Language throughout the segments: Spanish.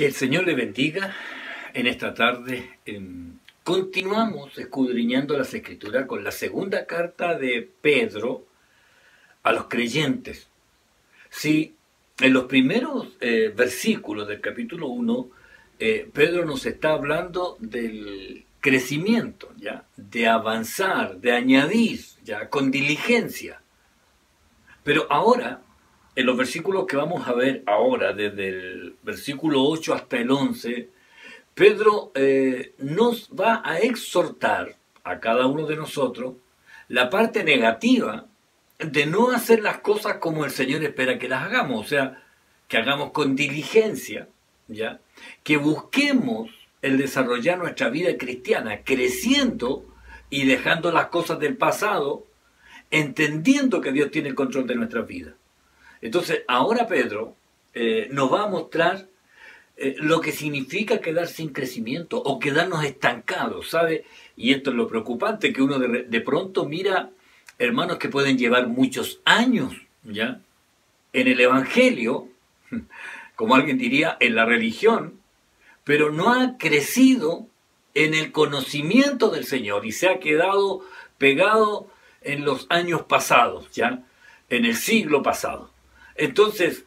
Que el Señor le bendiga en esta tarde. Continuamos escudriñando las Escrituras con la segunda carta de Pedro a los creyentes. Sí, en los primeros versículos del capítulo 1, Pedro nos está hablando del crecimiento, ¿ya? De avanzar, de añadir, ¿ya? Con diligencia. Pero ahora, en los versículos que vamos a ver ahora, desde el versículo 8 hasta el 11, Pedro nos va a exhortar a cada uno de nosotros la parte negativa de no hacer las cosas como el Señor espera que las hagamos, o sea, que hagamos con diligencia, ¿ya? Que busquemos el desarrollar nuestra vida cristiana, creciendo y dejando las cosas del pasado, entendiendo que Dios tiene el control de nuestras vidas. Entonces, ahora Pedro nos va a mostrar lo que significa quedar sin crecimiento o quedarnos estancados, ¿sabe? Y esto es lo preocupante, que uno de pronto mira hermanos que pueden llevar muchos años, ¿ya? En el Evangelio, como alguien diría, en la religión, pero no ha crecido en el conocimiento del Señor y se ha quedado pegado en los años pasados, ¿ya? En el siglo pasado. Entonces,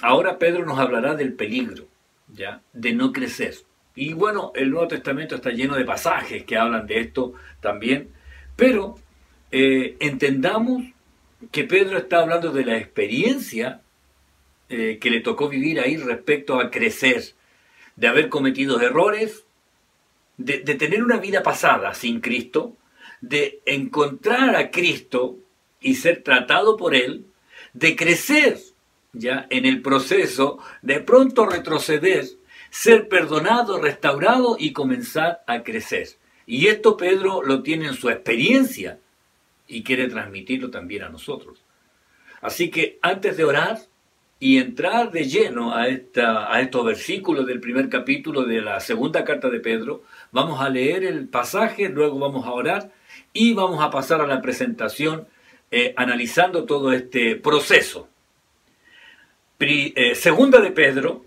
ahora Pedro nos hablará del peligro, ¿ya? De no crecer. Y bueno, el Nuevo Testamento está lleno de pasajes que hablan de esto también, pero entendamos que Pedro está hablando de la experiencia que le tocó vivir ahí respecto a crecer, de haber cometido errores, de tener una vida pasada sin Cristo, de encontrar a Cristo y ser tratado por Él, de crecer ya en el proceso, de pronto retroceder, ser perdonado, restaurado y comenzar a crecer. Y esto Pedro lo tiene en su experiencia y quiere transmitirlo también a nosotros. Así que antes de orar y entrar de lleno a estos versículos del primer capítulo de la segunda carta de Pedro, vamos a leer el pasaje, luego vamos a orar y vamos a pasar a la presentación analizando todo este proceso. Segunda de Pedro,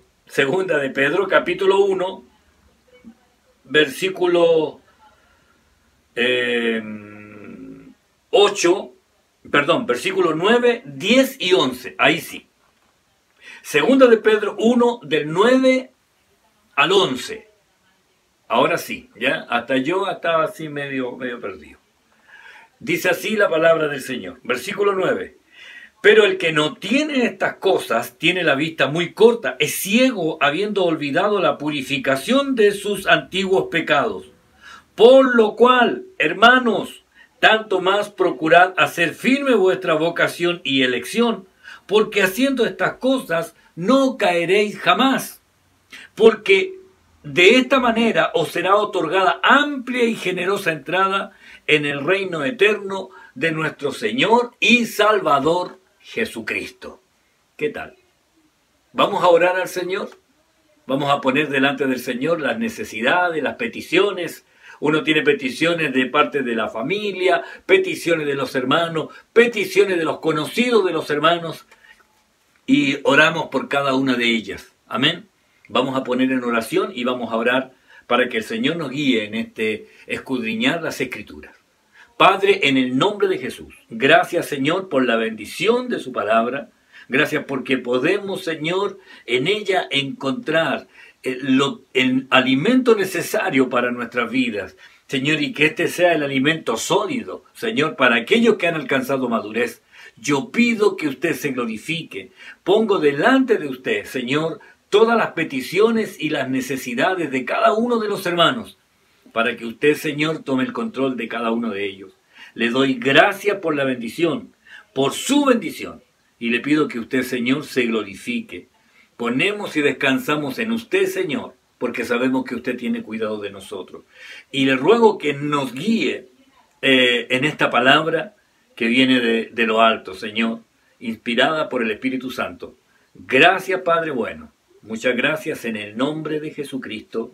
capítulo 1, versículo 9, 10 y 11, ahí sí. Segunda de Pedro 1, del 9 al 11. Ahora sí, ya, hasta yo estaba así medio perdido. Dice así la palabra del Señor. Versículo 9. Pero el que no tiene estas cosas tiene la vista muy corta, es ciego, habiendo olvidado la purificación de sus antiguos pecados. Por lo cual, hermanos, tanto más procurad hacer firme vuestra vocación y elección, porque haciendo estas cosas no caeréis jamás. Porque de esta manera os será otorgada amplia y generosa entrada en el reino eterno de nuestro Señor y Salvador Jesucristo. ¿Qué tal? ¿Vamos a orar al Señor? Vamos a poner delante del Señor las necesidades, las peticiones. Uno tiene peticiones de parte de la familia, peticiones de los hermanos, peticiones de los conocidos de los hermanos, y oramos por cada una de ellas. Amén. Vamos a poner en oración y vamos a orar para que el Señor nos guíe en este escudriñar las Escrituras. Padre, en el nombre de Jesús, gracias, Señor, por la bendición de su palabra. Gracias porque podemos, Señor, en ella encontrar el alimento necesario para nuestras vidas. Señor, y que este sea el alimento sólido, Señor, para aquellos que han alcanzado madurez. Yo pido que usted se glorifique. Pongo delante de usted, Señor, todas las peticiones y las necesidades de cada uno de los hermanos, para que usted, Señor, tome el control de cada uno de ellos. Le doy gracias por la bendición, por su bendición, y le pido que usted, Señor, se glorifique. Ponemos y descansamos en usted, Señor, porque sabemos que usted tiene cuidado de nosotros. Y le ruego que nos guíe en esta palabra que viene de lo alto, Señor, inspirada por el Espíritu Santo. Gracias, Padre bueno. Muchas gracias en el nombre de Jesucristo.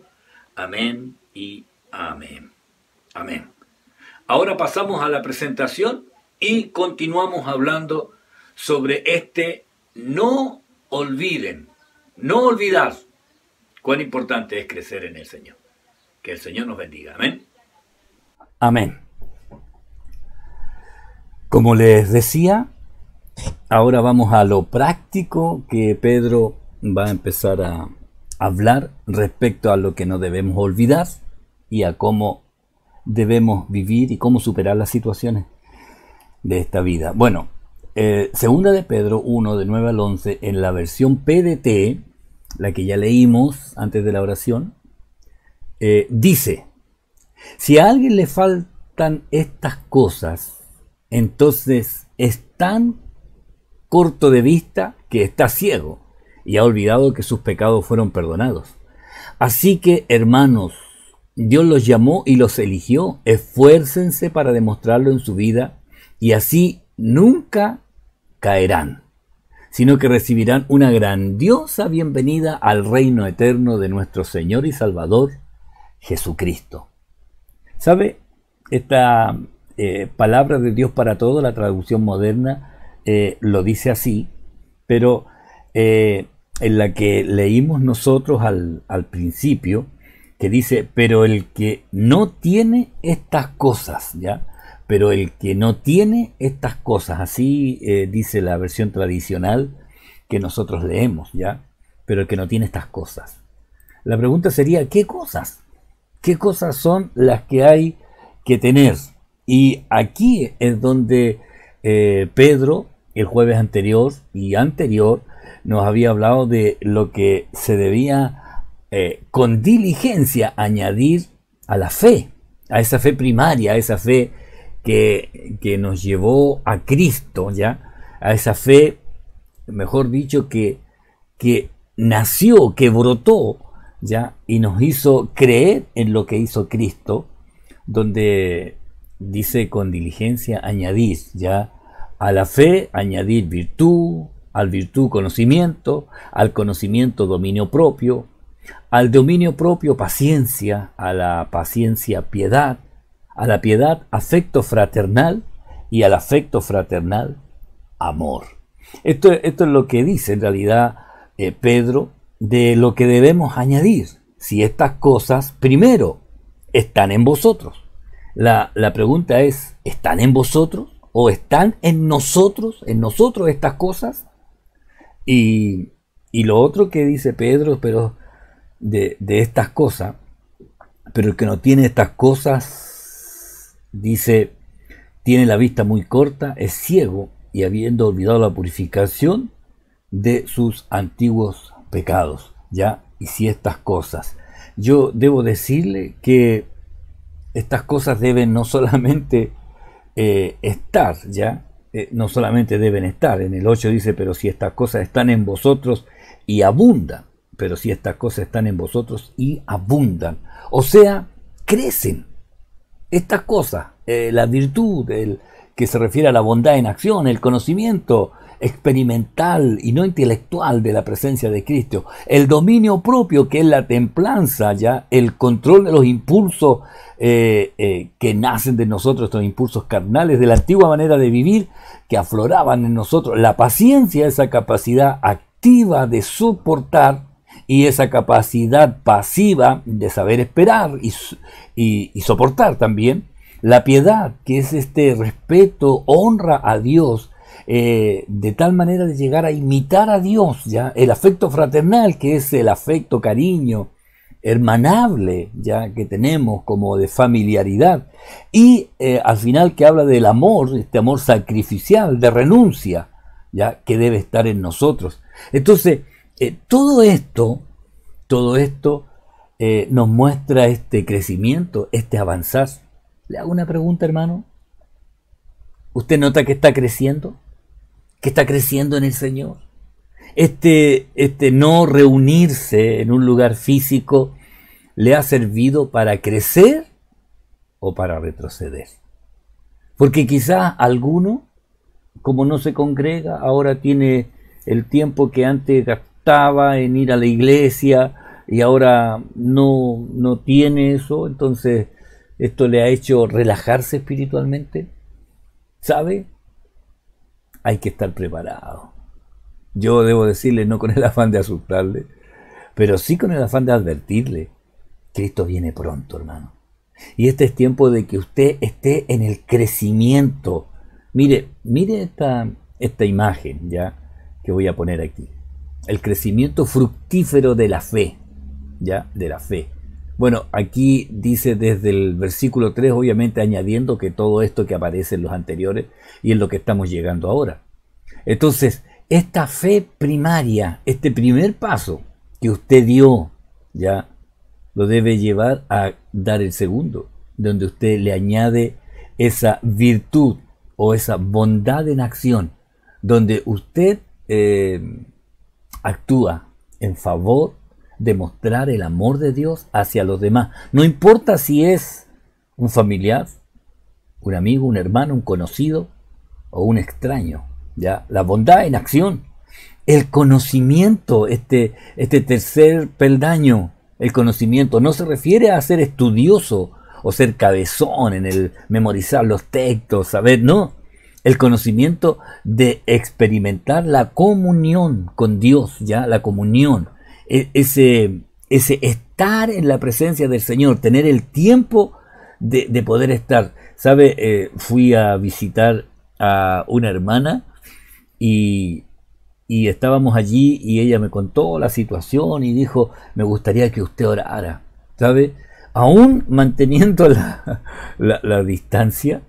Amén y amén. Amén. Ahora pasamos a la presentación y continuamos hablando sobre no olviden, no olvidar, cuán importante es crecer en el Señor. Que el Señor nos bendiga. Amén. Amén. Como les decía, ahora vamos a lo práctico que Pedro va a empezar a hablar respecto a lo que no debemos olvidar y a cómo debemos vivir y cómo superar las situaciones de esta vida. Bueno, segunda de Pedro 1, de 9 al 11, en la versión PDT, la que ya leímos antes de la oración, dice: si a alguien le faltan estas cosas, entonces es tan corto de vista que está ciego y ha olvidado que sus pecados fueron perdonados. Así que, hermanos, Dios los llamó y los eligió. Esfuércense para demostrarlo en su vida y así nunca caerán, sino que recibirán una grandiosa bienvenida al reino eterno de nuestro Señor y Salvador, Jesucristo. ¿Sabe? Esta palabra de Dios para todo, la traducción moderna, lo dice así, pero en la que leímos nosotros al principio, que dice: pero el que no tiene estas cosas, ¿ya? Pero el que no tiene estas cosas, así dice la versión tradicional que nosotros leemos, ¿ya? Pero el que no tiene estas cosas. La pregunta sería: ¿qué cosas? ¿Qué cosas son las que hay que tener? Y aquí es donde Pedro, el jueves anterior y anterior, nos había hablado de lo que se debía con diligencia añadir a la fe, a esa fe primaria, a esa fe que nos llevó a Cristo, ¿ya? A esa fe, mejor dicho, que nació, que brotó, ¿ya? Y nos hizo creer en lo que hizo Cristo, donde dice con diligencia añadir, ¿ya? A la fe añadir virtud, al virtud conocimiento, al conocimiento dominio propio, al dominio propio paciencia, a la paciencia piedad, a la piedad afecto fraternal y al afecto fraternal amor. Esto es lo que dice en realidad Pedro de lo que debemos añadir. Si estas cosas, primero, están en vosotros. La pregunta es: ¿están en vosotros? ¿O están en nosotros? ¿En nosotros estas cosas? Y lo otro que dice Pedro, pero de estas cosas, pero el que no tiene estas cosas, dice, tiene la vista muy corta, es ciego, y habiendo olvidado la purificación de sus antiguos pecados, ¿ya? Y si estas cosas, yo debo decirle que estas cosas deben no solamente estar, ¿ya? No solamente deben estar. En el 8 dice: pero si estas cosas están en vosotros y abundan. Pero si estas cosas están en vosotros y abundan. O sea, crecen. Estas cosas, la virtud, que se refiere a la bondad en acción, el conocimiento experimental y no intelectual de la presencia de Cristo, el dominio propio, que es la templanza, ya el control de los impulsos que nacen de nosotros, estos impulsos carnales de la antigua manera de vivir que afloraban en nosotros, la paciencia, esa capacidad activa de soportar, y esa capacidad pasiva de saber esperar y soportar también, la piedad, que es este respeto, honra a Dios, de tal manera de llegar a imitar a Dios, ¿ya? El afecto fraternal, que es el afecto, cariño, hermanable, ya que tenemos como de familiaridad, y al final que habla del amor, este amor sacrificial, de renuncia, ya que debe estar en nosotros. Entonces, todo esto nos muestra este crecimiento, este avanzar. Le hago una pregunta, hermano. ¿Usted nota que está creciendo? ¿Que está creciendo en el Señor? Este no reunirse en un lugar físico, ¿le ha servido para crecer o para retroceder? Porque quizás alguno, como no se congrega, ahora tiene el tiempo que antes gastaba en ir a la iglesia y ahora no tiene eso, entonces esto le ha hecho relajarse espiritualmente. ¿Sabe? Hay que estar preparado. Yo debo decirle, no con el afán de asustarle, pero sí con el afán de advertirle, Cristo viene pronto, hermano. Y este es tiempo de que usted esté en el crecimiento. Mire esta imagen ya que voy a poner aquí. El crecimiento fructífero de la fe, ya, de la fe. Bueno, aquí dice desde el versículo 3, obviamente añadiendo que todo esto que aparece en los anteriores y en lo que estamos llegando ahora. Entonces, esta fe primaria, este primer paso que usted dio, ya, lo debe llevar a dar el segundo, donde usted le añade esa virtud o esa bondad en acción, donde usted actúa en favor de mostrar el amor de Dios hacia los demás. No importa si es un familiar, un amigo, un hermano, un conocido o un extraño. ¿Ya? La bondad en acción. El conocimiento, este tercer peldaño, el conocimiento no se refiere a ser estudioso o ser cabezón en el memorizar los textos, saber, no. El conocimiento de experimentar la comunión con Dios, ya, la comunión, ese estar en la presencia del Señor, tener el tiempo de poder estar. ¿Sabe? Fui a visitar a una hermana y estábamos allí y ella me contó la situación y dijo, me gustaría que usted orara, ¿sabe? Aún manteniendo la distancia,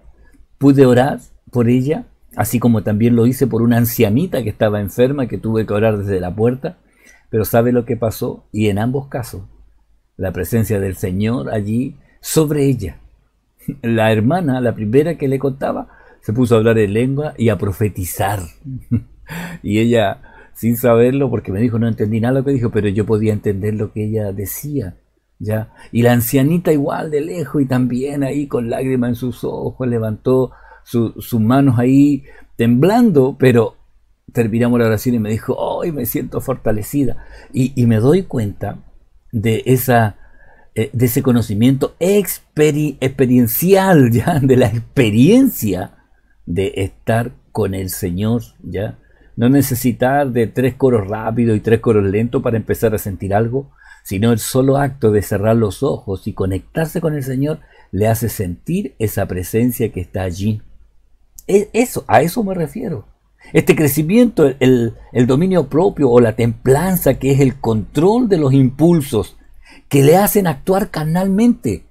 pude orar por ella, así como también lo hice por una ancianita que estaba enferma, que tuve que orar desde la puerta. Pero ¿sabe lo que pasó? Y en ambos casos, la presencia del Señor allí sobre ella. La hermana, la primera que le contaba, se puso a hablar en lengua y a profetizar. Y ella, sin saberlo, porque me dijo, no entendí nada lo que dijo, pero yo podía entender lo que ella decía, ¿ya? Y la ancianita igual de lejos y también ahí con lágrimas en sus ojos, levantó sus manos ahí temblando, pero terminamos la oración y me dijo, hoy me siento fortalecida. Y me doy cuenta de ese conocimiento experiencial, ¿ya? De la experiencia de estar con el Señor, ¿ya? No necesitar de 3 coros rápidos y 3 coros lentos para empezar a sentir algo, sino el solo acto de cerrar los ojos y conectarse con el Señor le hace sentir esa presencia que está allí. A eso me refiero. Este crecimiento, el dominio propio o la templanza, que es el control de los impulsos que le hacen actuar carnalmente,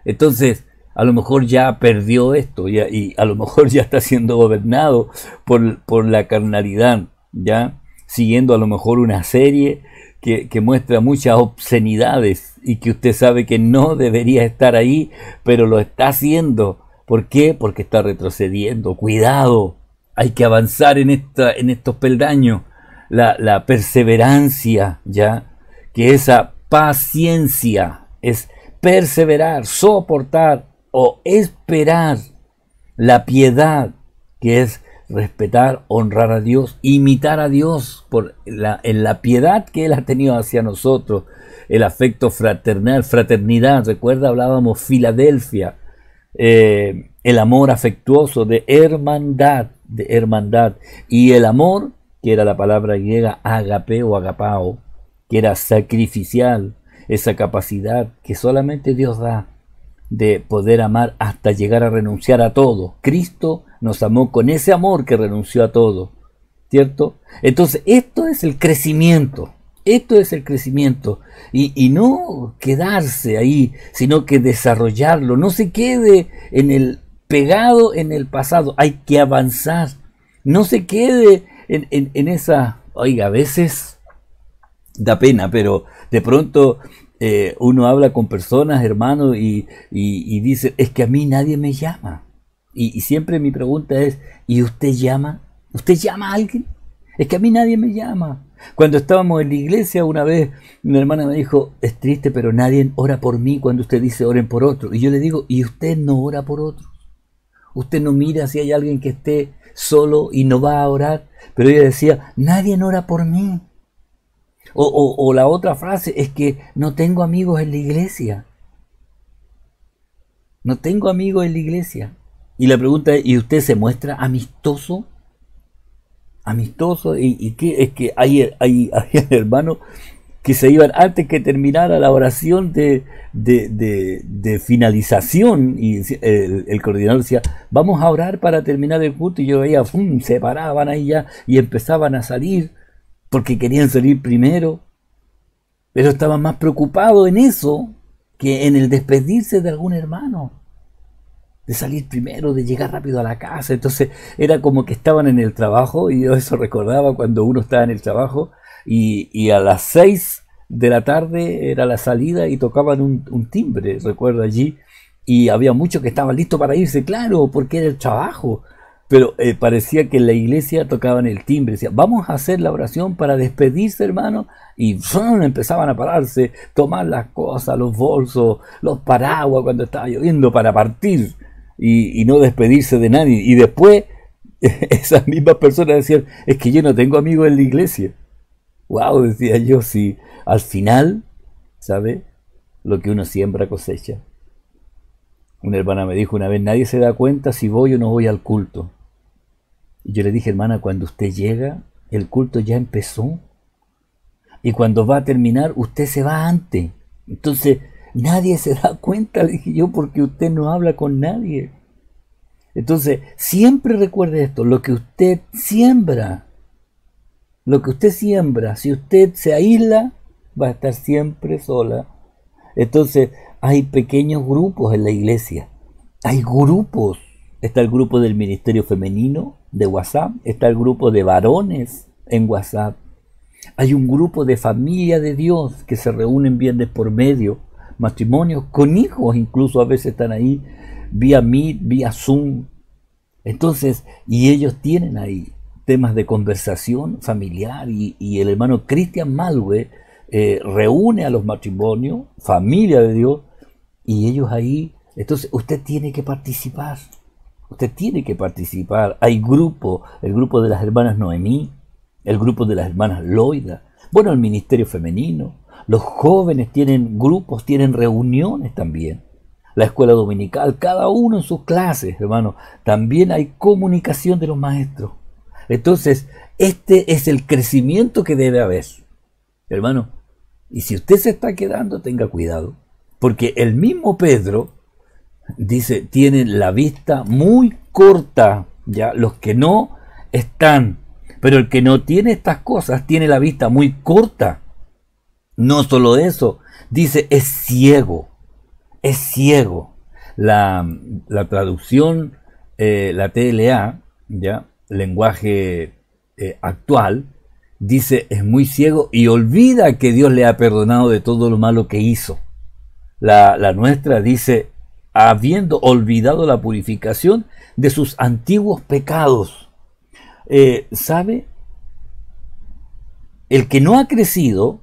Entonces, a lo mejor ya perdió esto y a lo mejor ya está siendo gobernado por la carnalidad, ya siguiendo a lo mejor una serie que muestra muchas obscenidades y que usted sabe que no debería estar ahí, pero lo está haciendo. ¿Por qué? Porque está retrocediendo. Cuidado, hay que avanzar en estos peldaños. La perseverancia, ¿ya? Que esa paciencia es perseverar, soportar o esperar. La piedad, que es respetar, honrar a Dios, imitar a Dios en la piedad que Él ha tenido hacia nosotros, el afecto fraternal, fraternidad. Recuerda, hablábamos Filadelfia. El amor afectuoso de hermandad, y el amor, que era la palabra griega agape o agapao, que era sacrificial, esa capacidad que solamente Dios da de poder amar hasta llegar a renunciar a todo. Cristo nos amó con ese amor que renunció a todo, ¿cierto? Entonces esto es el crecimiento. Y no quedarse ahí, sino que desarrollarlo. No se quede pegado en el pasado. Hay que avanzar. No se quede en esa... Oiga, a veces da pena, pero de pronto uno habla con personas, hermanos, y dice, es que a mí nadie me llama. Y siempre mi pregunta es, ¿y usted llama? ¿Usted llama a alguien? Es que a mí nadie me llama. Cuando estábamos en la iglesia, una vez mi hermana me dijo, es triste, pero nadie ora por mí cuando usted dice oren por otro. Y yo le digo, ¿y usted no ora por otros? Usted no mira si hay alguien que esté solo y no va a orar. Pero ella decía, nadie ora por mí. O la otra frase es que no tengo amigos en la iglesia. No tengo amigos en la iglesia. Y la pregunta es, ¿y usted se muestra amistoso? amistoso, y que es que hay hermanos que se iban antes que terminara la oración de finalización, y el coordinador decía, vamos a orar para terminar el culto, y yo veía, ¡fum!, se paraban ahí ya y empezaban a salir porque querían salir primero, pero estaban más preocupados en eso que en el despedirse de algún hermano, de salir primero, de llegar rápido a la casa. Entonces era como que estaban en el trabajo, y yo eso recordaba cuando uno estaba en el trabajo, y a las 6 de la tarde era la salida y tocaban un timbre, recuerdo allí, y había muchos que estaban listos para irse, claro, porque era el trabajo, pero parecía que en la iglesia tocaban el timbre, decían, vamos a hacer la oración para despedirse, hermano, y ¡fum!, empezaban a pararse, tomar las cosas, los bolsos, los paraguas cuando estaba lloviendo para partir, y no despedirse de nadie. Y después esas mismas personas decían, es que yo no tengo amigos en la iglesia. Wow, decía yo, si al final, ¿sabe? Lo que uno siembra cosecha. Una hermana me dijo una vez, nadie se da cuenta si voy o no voy al culto. Y yo le dije, hermana, cuando usted llega, el culto ya empezó. Y cuando va a terminar, usted se va antes. Entonces, nadie se da cuenta, le dije yo, porque usted no habla con nadie. Entonces, siempre recuerde esto, lo que usted siembra, si usted se aísla, va a estar siempre sola. Entonces, hay pequeños grupos en la iglesia, hay grupos. Está el grupo del ministerio femenino de WhatsApp, está el grupo de varones en WhatsApp, hay un grupo de familia de Dios que se reúnen viernes por medio, matrimonios con hijos incluso a veces están ahí, vía Meet, vía Zoom. Entonces, y ellos tienen ahí temas de conversación familiar, y el hermano Cristian Malwe reúne a los matrimonios, familia de Dios, y ellos ahí. Entonces usted tiene que participar, hay grupos, el grupo de las hermanas Noemí, el grupo de las hermanas Loida, bueno, el ministerio femenino, los jóvenes tienen grupos, tienen reuniones también, la escuela dominical, cada uno en sus clases, hermano, también hay comunicación de los maestros. Entonces, este es el crecimiento que debe haber, hermano. Y si usted se está quedando, tenga cuidado, porque el mismo Pedro dice, tienen la vista muy corta, ya los que no están, pero el que no tiene estas cosas tiene la vista muy corta. No solo eso, dice, es ciego. La traducción, la TLA, ya, lenguaje actual, dice, es muy ciego y olvida que Dios le ha perdonado de todo lo malo que hizo. La nuestra dice, habiendo olvidado la purificación de sus antiguos pecados. ¿Sabe? El que no ha crecido,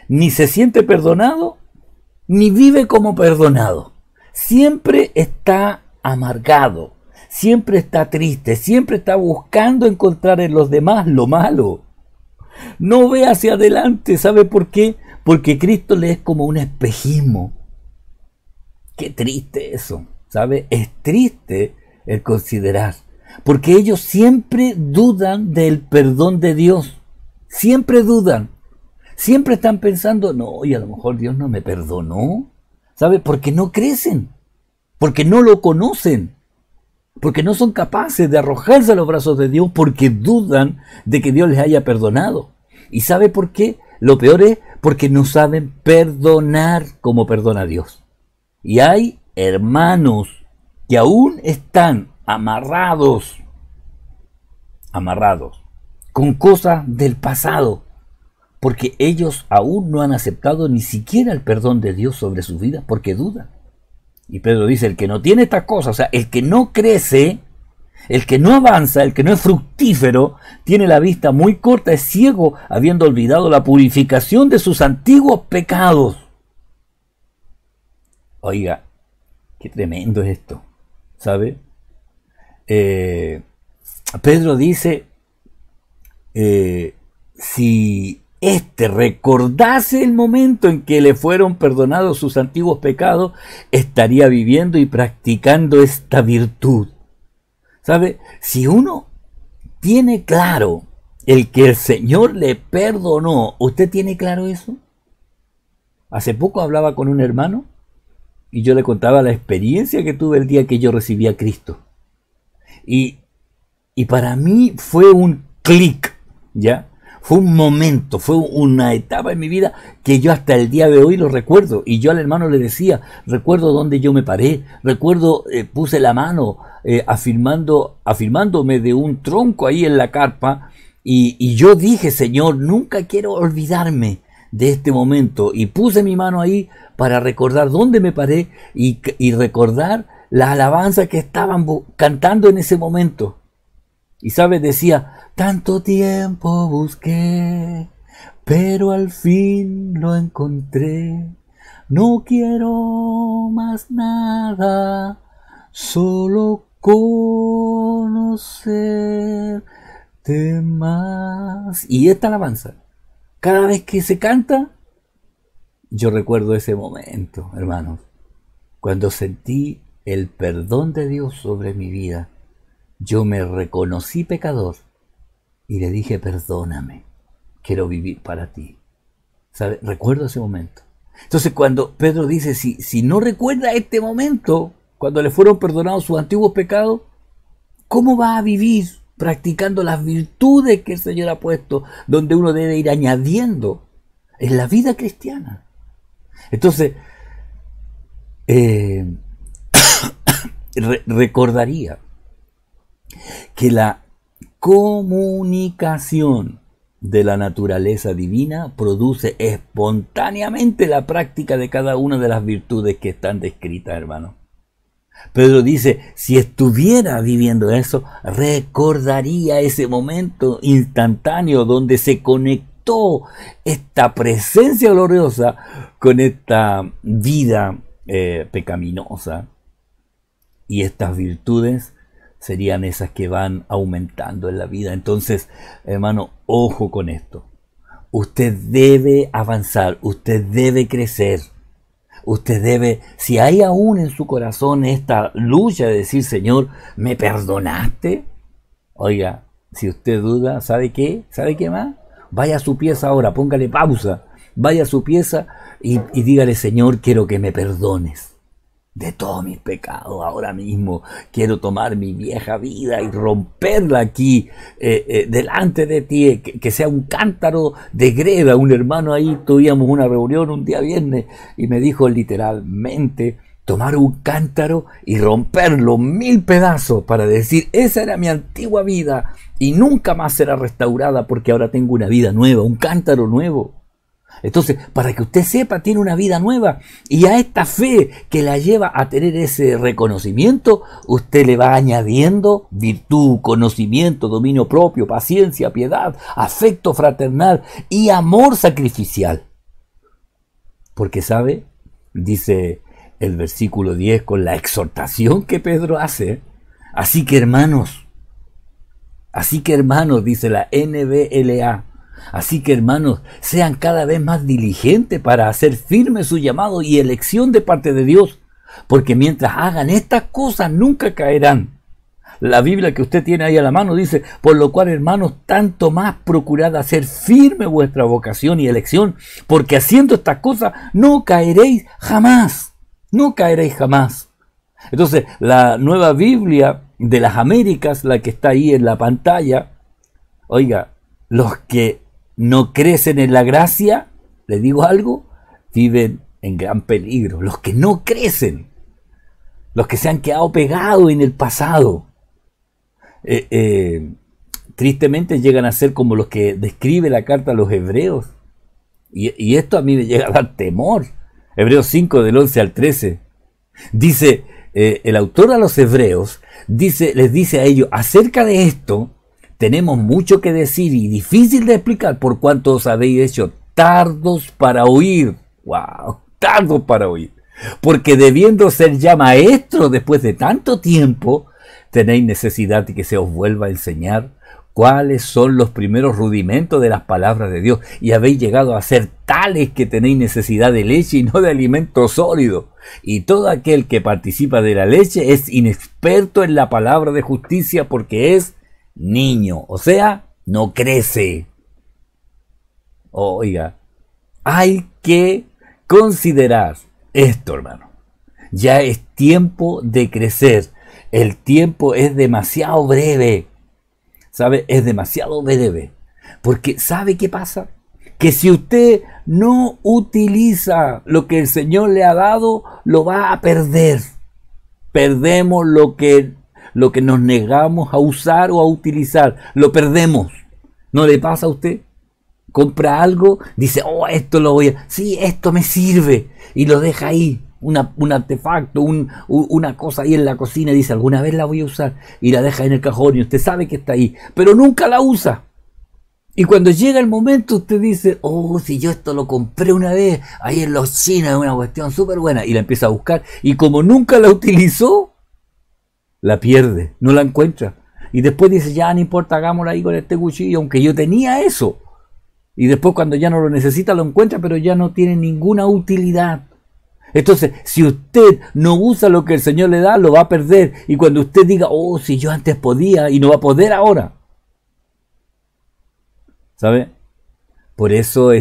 ni se siente perdonado, ni vive como perdonado. Siempre está amargado, siempre está triste, siempre está buscando encontrar en los demás lo malo. No ve hacia adelante. ¿Sabe por qué? Porque Cristo le es como un espejismo. Qué triste eso, ¿sabe? Es triste el considerar, porque ellos siempre dudan del perdón de Dios. Siempre dudan. Siempre están pensando, no, y a lo mejor Dios no me perdonó. ¿Sabe? Porque no crecen, porque no lo conocen, porque no son capaces de arrojarse a los brazos de Dios, porque dudan de que Dios les haya perdonado. ¿Y sabe por qué? Lo peor es porque no saben perdonar como perdona Dios. Y hay hermanos que aún están amarrados con cosas del pasado, porque ellos aún no han aceptado ni siquiera el perdón de Dios sobre su vida, porque dudan. Y Pedro dice, el que no tiene estas cosas, o sea, el que no crece, el que no avanza, el que no es fructífero, tiene la vista muy corta, es ciego, habiendo olvidado la purificación de sus antiguos pecados. Oiga, qué tremendo es esto, ¿sabe? Pedro dice, si éste recordase el momento en que le fueron perdonados sus antiguos pecados, estaría viviendo y practicando esta virtud. ¿Sabe? Si uno tiene claro el que el Señor le perdonó, ¿usted tiene claro eso? Hace poco hablaba con un hermano y yo le contaba la experiencia que tuve el día que yo recibí a Cristo. Y para mí fue un clic, ¿ya? Fue un momento, fue una etapa en mi vida que yo hasta el día de hoy lo recuerdo. Y yo al hermano le decía, recuerdo dónde yo me paré, recuerdo, puse la mano afirmándome de un tronco ahí en la carpa. Y yo dije, Señor, nunca quiero olvidarme de este momento. Y puse mi mano ahí para recordar dónde me paré y recordar la alabanza que estaban cantando en ese momento. Y sabes, decía, tanto tiempo busqué, pero al fin lo encontré. No quiero más nada, solo conocerte más. Y esta alabanza, cada vez que se canta, yo recuerdo ese momento, hermanos, cuando sentí el perdón de Dios sobre mi vida. Yo me reconocí pecador y le dije, perdóname, quiero vivir para ti. ¿Sabe? Recuerdo ese momento. Entonces cuando Pedro dice, si no recuerda este momento, cuando le fueron perdonados sus antiguos pecados, ¿cómo va a vivir practicando las virtudes que el Señor ha puesto, donde uno debe ir añadiendo en la vida cristiana? Entonces, recordaría que la comunicación de la naturaleza divina produce espontáneamente la práctica de cada una de las virtudes que están descritas, hermano. Pedro dice, si estuviera viviendo eso, recordaría ese momento instantáneo donde se conectó esta presencia gloriosa con esta vida pecaminosa. Y estas virtudes serían esas que van aumentando en la vida. Entonces, hermano, ojo con esto. Usted debe avanzar, usted debe crecer. Usted debe, si hay aún en su corazón esta lucha de decir, Señor, ¿me perdonaste? Oiga, si usted duda, ¿sabe qué? ¿Sabe qué más? Vaya a su pieza ahora, póngale pausa. Vaya a su pieza y dígale, Señor, quiero que me perdones de todos mis pecados ahora mismo. Quiero tomar mi vieja vida y romperla aquí delante de ti, que sea un cántaro de greda. Un hermano ahí, tuvimos una reunión un día viernes y me dijo literalmente, tomar un cántaro y romperlo 1000 pedazos para decir, esa era mi antigua vida y nunca más será restaurada porque ahora tengo una vida nueva, un cántaro nuevo. Entonces, para que usted sepa, tiene una vida nueva, y a esta fe que la lleva a tener ese reconocimiento, usted le va añadiendo virtud, conocimiento, dominio propio, paciencia, piedad, afecto fraternal y amor sacrificial. Porque, ¿sabe? Dice el versículo 10 con la exhortación que Pedro hace. Así que hermanos, dice la NBLA, así que hermanos, sean cada vez más diligentes para hacer firme su llamado y elección de parte de Dios, porque mientras hagan estas cosas nunca caerán. La Biblia que usted tiene ahí a la mano dice, por lo cual hermanos, tanto más procurad hacer firme vuestra vocación y elección, porque haciendo estas cosas no caeréis jamás, no caeréis jamás. Entonces, la Nueva Biblia de las Américas, la que está ahí en la pantalla, oiga, los que no crecen en la gracia, le digo algo, viven en gran peligro. Los que no crecen, los que se han quedado pegados en el pasado, tristemente llegan a ser como los que describe la carta a los hebreos. Y esto a mí me llega a dar temor. Hebreos 5 del 11 al 13. Dice, el autor a los hebreos, les dice a ellos, acerca de esto, tenemos mucho que decir y difícil de explicar por cuanto os habéis hecho tardos para oír. ¡Wow! Tardos para oír. Porque debiendo ser ya maestros después de tanto tiempo, tenéis necesidad de que se os vuelva a enseñar cuáles son los primeros rudimentos de las palabras de Dios. Y habéis llegado a ser tales que tenéis necesidad de leche y no de alimento sólido. Y todo aquel que participa de la leche es inexperto en la palabra de justicia porque es niño, o sea, no crece. Oiga, hay que considerar esto, hermano. Ya es tiempo de crecer. El tiempo es demasiado breve. ¿Sabe? Es demasiado breve. Porque ¿sabe qué pasa? Que si usted no utiliza lo que el Señor le ha dado, lo va a perder. Perdemos lo que nos negamos a usar o a utilizar. Lo perdemos. ¿No le pasa a usted? Compra algo, dice, oh, esto lo voy a... Sí, esto me sirve. Y lo deja ahí. Un artefacto, una cosa ahí en la cocina. Dice, alguna vez la voy a usar. Y la deja en el cajón y usted sabe que está ahí. Pero nunca la usa. Y cuando llega el momento usted dice, oh, si yo esto lo compré una vez, ahí en los chinos, es una cuestión súper buena. Y la empieza a buscar. Y como nunca la utilizó, la pierde, no la encuentra. Y después dice, ya no importa, hagámosla ahí con este cuchillo, aunque yo tenía eso. Y después cuando ya no lo necesita lo encuentra, pero ya no tiene ninguna utilidad. Entonces, si usted no usa lo que el Señor le da, lo va a perder. Y cuando usted diga, oh, si yo antes podía, y no va a poder ahora. ¿Sabe? Por eso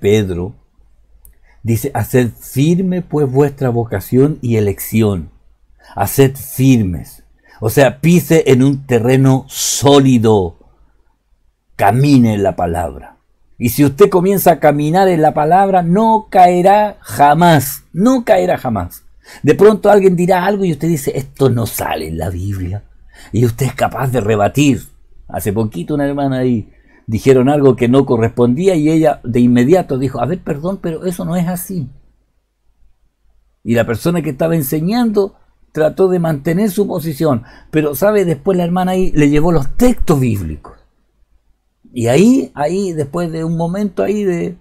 Pedro dice, haced firme pues vuestra vocación y elección. Haced firmes. O sea, pise en un terreno sólido. Camine en la palabra. Y si usted comienza a caminar en la palabra, no caerá jamás. No caerá jamás. De pronto alguien dirá algo y usted dice, esto no sale en la Biblia. Y usted es capaz de rebatir. Hace poquito una hermana ahí dijeron algo que no correspondía y ella de inmediato dijo, a ver, perdón, pero eso no es así. Y la persona que estaba enseñando trató de mantener su posición. Pero, ¿sabe? Después la hermana ahí le llevó los textos bíblicos. Y ahí, después de un momento ahí de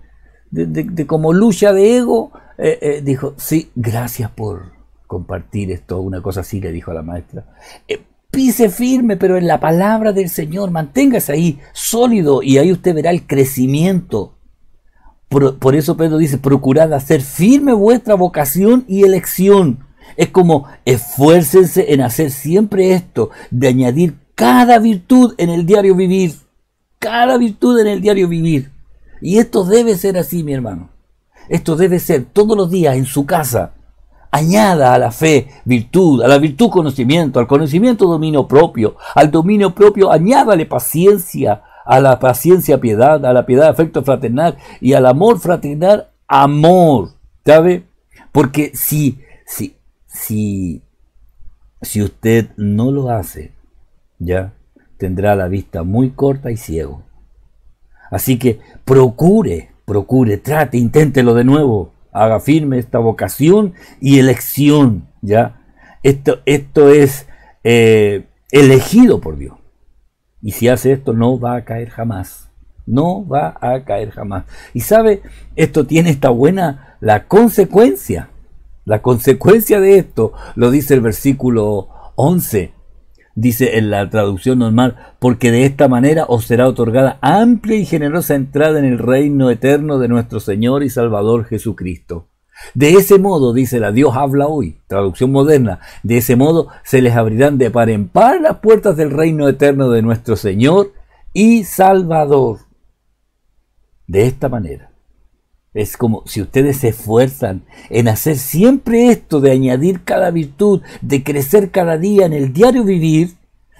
como lucha de ego, dijo, sí, gracias por compartir esto, una cosa así le dijo a la maestra. Pise firme, pero en la palabra del Señor, manténgase ahí sólido y ahí usted verá el crecimiento. Por eso Pedro dice, procurad hacer firme vuestra vocación y elección. Es como esfuércense en hacer siempre esto, de añadir cada virtud en el diario vivir. Cada virtud en el diario vivir. Y esto debe ser así, mi hermano. Esto debe ser todos los días en su casa. Añada a la fe virtud, a la virtud conocimiento, al conocimiento dominio propio, al dominio propio añádale paciencia, a la paciencia piedad, a la piedad afecto fraternal y al amor fraternal amor, ¿sabe? Porque si usted no lo hace, ya tendrá la vista muy corta y ciego. Así que procure, trate, inténtelo de nuevo. Haga firme esta vocación y elección, ¿ya? Esto es elegido por Dios. Y si hace esto, no va a caer jamás. No va a caer jamás. Y sabe, esto tiene esta buena, la consecuencia. La consecuencia de esto, lo dice el versículo 11. Dice en la traducción normal, porque de esta manera os será otorgada amplia y generosa entrada en el reino eterno de nuestro Señor y Salvador Jesucristo. De ese modo, dice la Dios habla hoy, traducción moderna, de ese modo se les abrirán de par en par las puertas del reino eterno de nuestro Señor y Salvador. De esta manera. Es como si ustedes se esfuerzan en hacer siempre esto de añadir cada virtud, de crecer cada día en el diario vivir.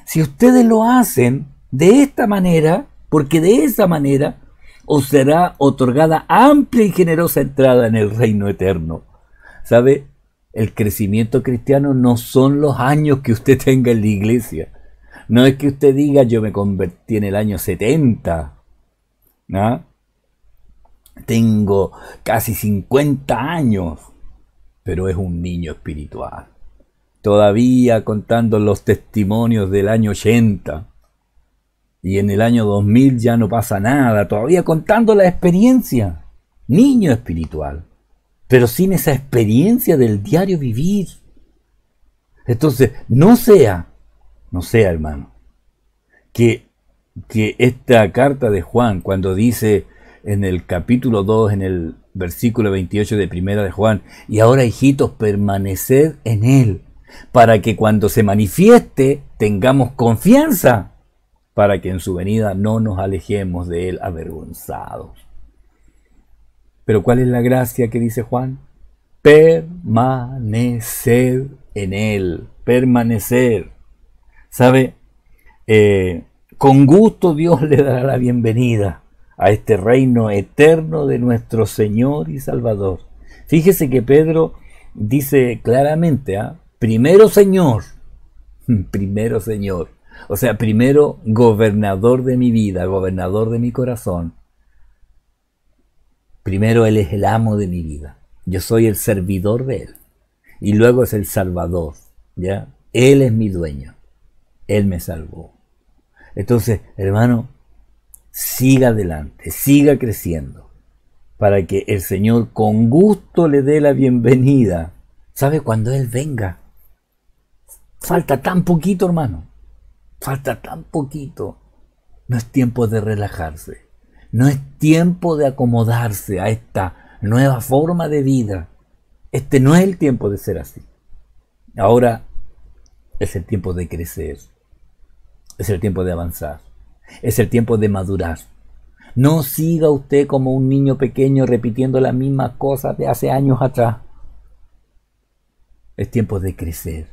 Si ustedes lo hacen de esta manera, porque de esa manera os será otorgada amplia y generosa entrada en el reino eterno. ¿Sabe? El crecimiento cristiano no son los años que usted tenga en la iglesia. No es que usted diga, yo me convertí en el año 70. ¿No? Tengo casi 50 años, pero es un niño espiritual. Todavía contando los testimonios del año 80. Y en el año 2000 ya no pasa nada. Todavía contando la experiencia. Niño espiritual. Pero sin esa experiencia del diario vivir. Entonces, no sea, hermano, que esta carta de Juan, cuando dice en el capítulo 2, en el versículo 28 de Primera de Juan, y ahora, hijitos, permaneced en él, para que cuando se manifieste tengamos confianza, para que en su venida no nos alejemos de él avergonzados. Pero ¿cuál es la gracia que dice Juan? Permanecer en él, permanecer. ¿Sabe? Con gusto Dios le dará la bienvenida a este reino eterno de nuestro Señor y Salvador. Fíjese que Pedro dice claramente, primero Señor, o sea, primero gobernador de mi vida, gobernador de mi corazón. Primero Él es el amo de mi vida, yo soy el servidor de Él, y luego es el Salvador, ¿ya? Él es mi dueño, Él me salvó. Entonces, hermano, siga adelante, siga creciendo, para que el Señor con gusto le dé la bienvenida. ¿Sabe? Cuando Él venga, falta tan poquito, hermano, falta tan poquito. No es tiempo de relajarse, no es tiempo de acomodarse a esta nueva forma de vida. Este no es el tiempo de ser así. Ahora es el tiempo de crecer, es el tiempo de avanzar, es el tiempo de madurar. No siga usted como un niño pequeño repitiendo las mismas cosas de hace años atrás. Es tiempo de crecer.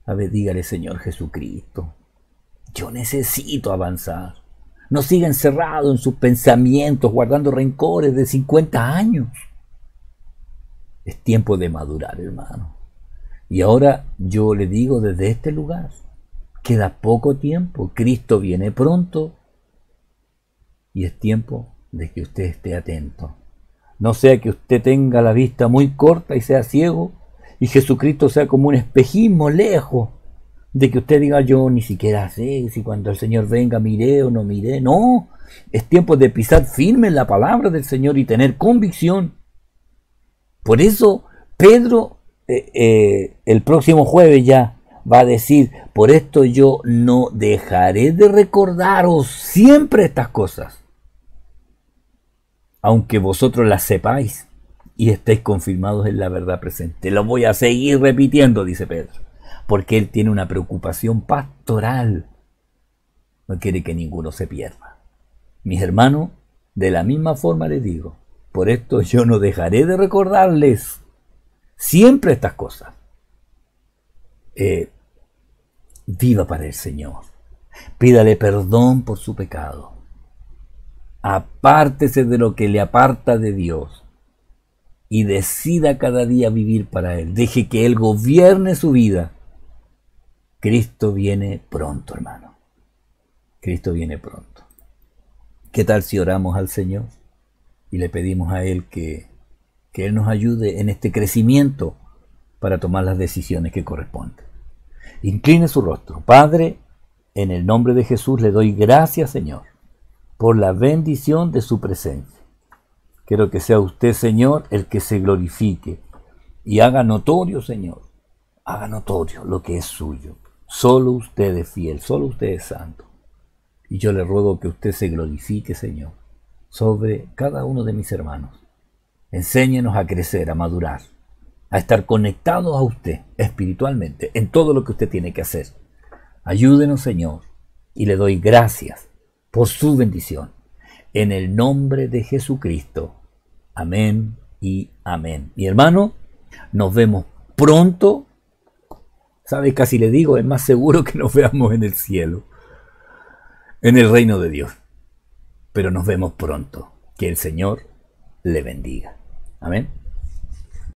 A ver, dígale, Señor Jesucristo, yo necesito avanzar. No siga encerrado en sus pensamientos, guardando rencores de 50 años. Es tiempo de madurar, hermano. Y ahora yo le digo desde este lugar, queda poco tiempo, Cristo viene pronto y es tiempo de que usted esté atento. No sea que usted tenga la vista muy corta y sea ciego y Jesucristo sea como un espejismo lejos, de que usted diga, yo ni siquiera sé si cuando el Señor venga miré o no miré. No, es tiempo de pisar firme en la palabra del Señor y tener convicción. Por eso Pedro el próximo jueves ya va a decir, por esto yo no dejaré de recordaros siempre estas cosas, aunque vosotros las sepáis y estéis confirmados en la verdad presente. Lo voy a seguir repitiendo, dice Pedro, porque él tiene una preocupación pastoral. No quiere que ninguno se pierda. Mis hermanos, de la misma forma les digo, por esto yo no dejaré de recordarles siempre estas cosas. Viva para el Señor. Pídale perdón por su pecado. Apártese de lo que le aparta de Dios y decida cada día vivir para Él. Deje que Él gobierne su vida. Cristo viene pronto, hermano. Cristo viene pronto. ¿Qué tal si oramos al Señor y le pedimos a Él que Él nos ayude en este crecimiento para tomar las decisiones que corresponden? Incline su rostro. Padre, en el nombre de Jesús le doy gracias, Señor, por la bendición de su presencia. Quiero que sea usted, Señor, el que se glorifique y haga notorio, Señor, haga notorio lo que es suyo. Solo usted es fiel, solo usted es santo. Y yo le ruego que usted se glorifique, Señor, sobre cada uno de mis hermanos. Enséñenos a crecer, a madurar, a estar conectados a usted espiritualmente en todo lo que usted tiene que hacer. Ayúdenos, Señor, y le doy gracias por su bendición. En el nombre de Jesucristo. Amén y amén. Mi hermano, nos vemos pronto. ¿Sabe? Casi le digo, es más seguro que nos veamos en el cielo, en el reino de Dios. Pero nos vemos pronto. Que el Señor le bendiga. Amén.